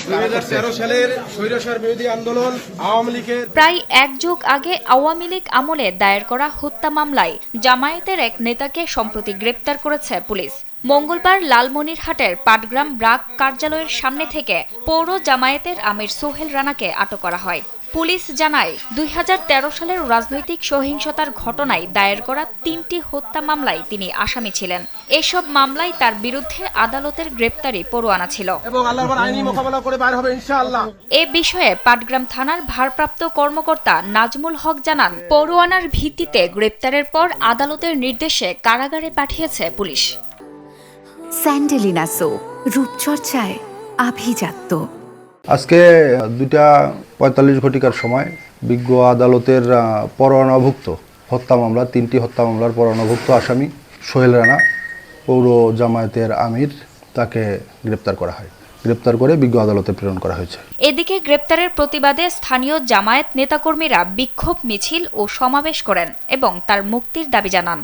2013 সালের স্বৈরাচার বিরোধী আন্দোলন আওয়ামী লীগের প্রায় এক যুগ আগে আওয়ামী লীগ আমলে দায়ের করা হত্যা মামলায় জামায়াতের এক নেতাকে সম্প্রতি গ্রেপ্তার করেছে পুলিশ। মঙ্গলবার লালমনিরহাটের পাটগ্রাম ব্রাক কার্যালয়ের সামনে থেকে পৌর জামায়াতের আমির সোহেল রানাকে আটক করা হয়। পুলিশ জানায় 2013 সালের রাজনৈতিক সহিংসতার ঘটনায় দায়ের করা 3টি হত্যা মামলায় তিনি আসামি ছিলেন। এসব মামলায় তার বিরুদ্ধে আদালতের গ্রেপ্তারি পরোয়ানা ছিল। এবং আল্লাহর আইনি মোকাবেলা করে বাইরে হবে ইনশাআল্লাহ। এ বিষয়ে পাটগ্রাম থানার ভারপ্রাপ্ত কর্মকর্তা নাজমুল হক জানান, পরোয়ানার ভিত্তিতে গ্রেপ্তারের পর আদালতের নির্দেশে কারাগারে পাঠিয়েছে পুলিশ। স্যান্ডেলিনা সো, রূপচর্চায় আভিজাত্য। আজকে 2:45 ঘটিকার সময় বিজ্ঞ আদালতের পরোয়ানাভুক্ত হত্যা মামলা 3টি হত্যা মামলার পরোয়ানাভুক্ত আসামি সোহেল রানা, পৌর জামায়াতের আমির, তাকে গ্রেপ্তার করা হয়। গ্রেপ্তার করে বিজ্ঞ আদালতে প্রেরণ করা হয়েছে। এদিকে গ্রেপ্তারের প্রতিবাদে স্থানীয় জামায়াত নেতাকর্মীরা বিক্ষোভ মিছিল ও সমাবেশ করেন এবং তার মুক্তির দাবি জানান।